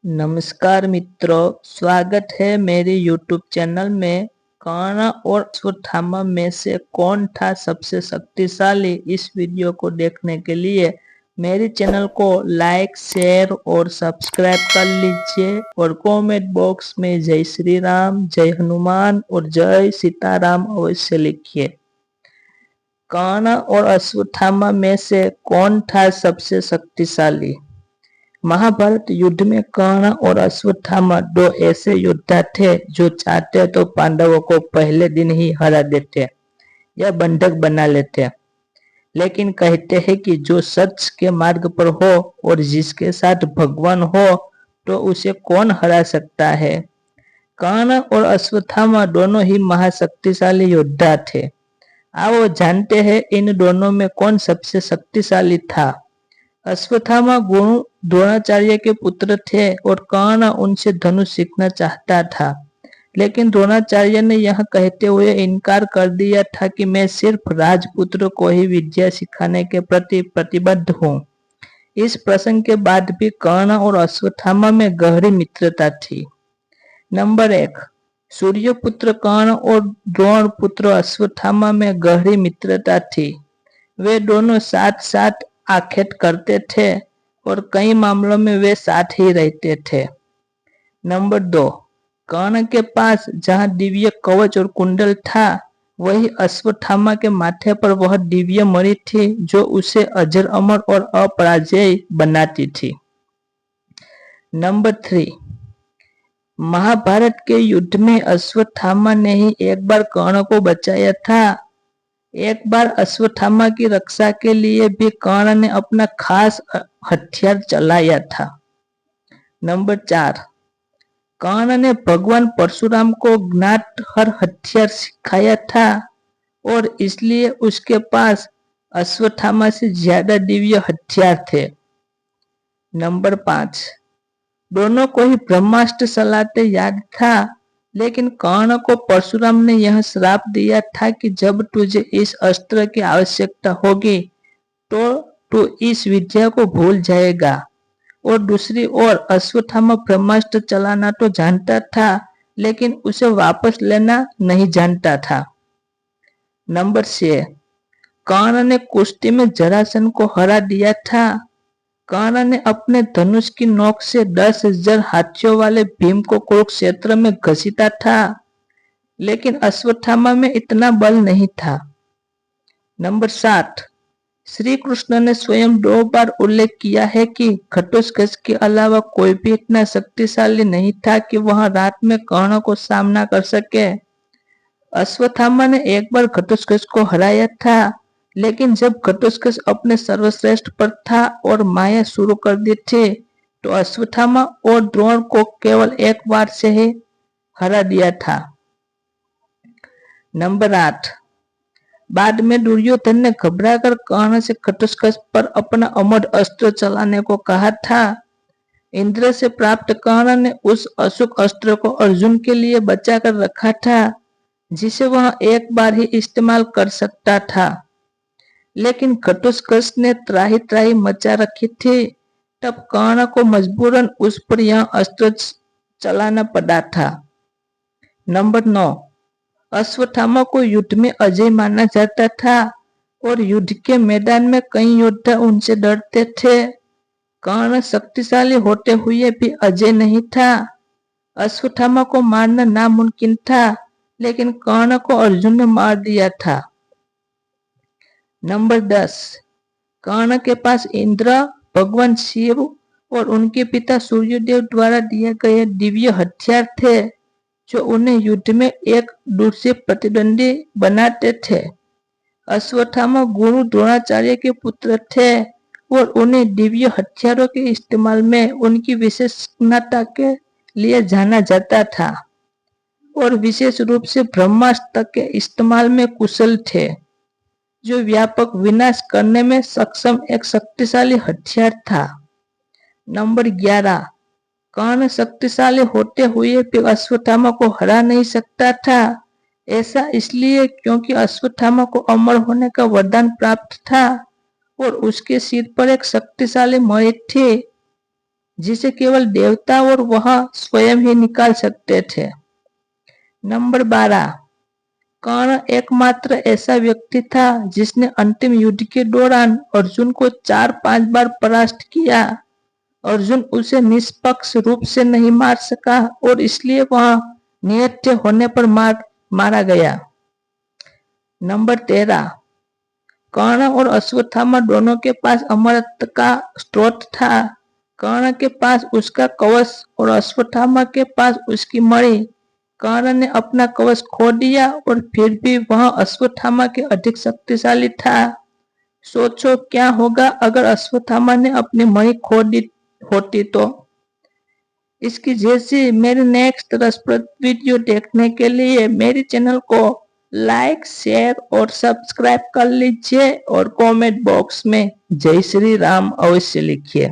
नमस्कार मित्रों, स्वागत है मेरे YouTube चैनल में। कर्ण और अश्वत्थामा में से कौन था सबसे शक्तिशाली? इस वीडियो को देखने के लिए मेरे चैनल को लाइक, शेयर और सब्सक्राइब कर लीजिए और कमेंट बॉक्स में जय श्री राम, जय हनुमान और जय सीताराम अवश्य लिखिए। कर्ण और अश्वत्थामा में से कौन था सबसे शक्तिशाली? महाभारत युद्ध में कर्ण और अश्वत्थामा दो ऐसे योद्धा थे जो चाहते तो पांडवों को पहले दिन ही हरा देते या बंधक बना लेते, लेकिन कहते हैं कि जो सच के मार्ग पर हो और जिसके साथ भगवान हो तो उसे कौन हरा सकता है। कर्ण और अश्वत्थामा दोनों ही महाशक्तिशाली योद्धा थे। आओ जानते हैं इन दोनों में कौन सबसे शक्तिशाली था। अश्वत्थामा गुरु द्रोणाचार्य के पुत्र थे और कर्ण उनसे धनुष सीखना चाहता था, लेकिन द्रोणाचार्य ने यह कहते हुए इनकार कर दिया था कि मैं सिर्फ राजपुत्र को ही विद्या सिखाने के प्रति प्रतिबद्ध हूँ। इस प्रसंग के बाद भी कर्ण और अश्वत्थामा में गहरी मित्रता थी। नंबर 1, सूर्यपुत्र कर्ण और द्रोण पुत्र अश्वत्थामा में गहरी मित्रता थी। वे दोनों साथ साथ आखेट करते थे और कई मामलों में वे साथ ही रहते थे। नंबर 2, कर्ण के पास जहां दिव्य कवच और कुंडल था, वही अश्वत्थामा के माथे पर वह दिव्य मणि थी जो उसे अजर अमर और अपराजेय बनाती थी। नंबर 3, महाभारत के युद्ध में अश्वत्थामा ने ही एक बार कर्ण को बचाया था। एक बार अश्वत्थामा की रक्षा के लिए भी कर्ण ने अपना खास हथियार चलाया था। नंबर 4, कर्ण ने भगवान परशुराम को ज्ञात हथियार सिखाया था और इसलिए उसके पास अश्वत्थामा से ज्यादा दिव्य हथियार थे। नंबर 5, दोनों को ही ब्रह्मास्त्र चलाते याद था, लेकिन कर्ण को परशुराम ने यह श्राप दिया था कि जब तुझे इस अस्त्र की आवश्यकता होगी तो तू इस विद्या को भूल जाएगा। और दूसरी ओर अश्वत्थामा ब्रह्मास्त्र चलाना तो जानता था, लेकिन उसे वापस लेना नहीं जानता था। नंबर 6, कर्ण ने कुश्ती में जरासंध को हरा दिया था। कर्ण ने अपने धनुष की नोक से 10,000 हाथियों वाले भीम को कुरुक्षेत्र में घसीटा था, लेकिन अश्वत्थामा में इतना बल नहीं था। नंबर 7, श्री कृष्ण ने स्वयं 2 बार उल्लेख किया है कि घटोत्कच के अलावा कोई भी इतना शक्तिशाली नहीं था कि वह रात में कर्ण को सामना कर सके। अश्वत्थामा ने एक बार घटोत्कच को हराया था, लेकिन जब घटोत्कच अपने सर्वश्रेष्ठ पर था और माया शुरू कर दी थी तो अश्वत्थामा और द्रोण को केवल एक बार से ही हरा दिया था। नंबर 8, बाद में दुर्योधन ने घबराकर कर्ण से घटोत्कच पर अपना अमोघ अस्त्र चलाने को कहा था। इंद्र से प्राप्त कर्ण ने उस अशुभ अस्त्र को अर्जुन के लिए बचा कर रखा था, जिसे वह एक बार ही इस्तेमाल कर सकता था, लेकिन घटोत्कच ने त्राही त्राही मचा रखी थी। तब कर्ण को मजबूरन उस पर यह अस्त्र चलाना पड़ा था। नंबर 9, अश्वत्थामा को युद्ध में अजय माना जाता था और युद्ध के मैदान में कई योद्धा उनसे डरते थे। कर्ण शक्तिशाली होते हुए भी अजय नहीं था। अश्वत्थामा को मारना नामुमकिन था, लेकिन कर्ण को अर्जुन ने मार दिया था। नंबर 10, कर्ण के पास इंद्र, भगवान शिव और उनके पिता सूर्यदेव द्वारा दिए गए दिव्य हथियार थे जो उन्हें युद्ध में एक दूसरे प्रतिद्वंदी बनाते थे। अश्वत्थामा गुरु द्रोणाचार्य के पुत्र थे और उन्हें दिव्य हथियारों के इस्तेमाल में उनकी विशेषज्ञता के लिए जाना जाता था और विशेष रूप से ब्रह्मास्त्र के इस्तेमाल में कुशल थे, जो व्यापक विनाश करने में सक्षम एक शक्तिशाली हथियार था। नंबर 11, कर्ण शक्तिशाली होते हुए भी अश्वत्थामा को हरा नहीं सकता था। ऐसा इसलिए क्योंकि अश्वत्थामा को अमर होने का वरदान प्राप्त था और उसके सिर पर एक शक्तिशाली मणि थी जिसे केवल देवता और वह स्वयं ही निकाल सकते थे। नंबर 12, कर्ण एकमात्र ऐसा व्यक्ति था जिसने अंतिम युद्ध के दौरान अर्जुन को 4-5 बार परास्त किया। अर्जुन उसे निष्पक्ष रूप से नहीं मार सका और इसलिए वह निहत्थे होने पर मारा गया। नंबर 13, कर्ण और अश्वत्थामा दोनों के पास अमरत्व का स्रोत था। कर्ण के पास उसका कवच और अश्वत्थामा के पास उसकी मणि। कर्ण ने अपना कवच खो दिया और फिर भी वह अश्वत्थामा के अधिक शक्तिशाली था। सोचो क्या होगा अगर अश्वत्थामा ने अपनी मणि खो दी होती तो। इसकी जैसी मेरी नेक्स्ट रसप्रद वीडियो देखने के लिए मेरे चैनल को लाइक, शेयर और सब्सक्राइब कर लीजिए और कमेंट बॉक्स में जय श्री राम अवश्य लिखिए।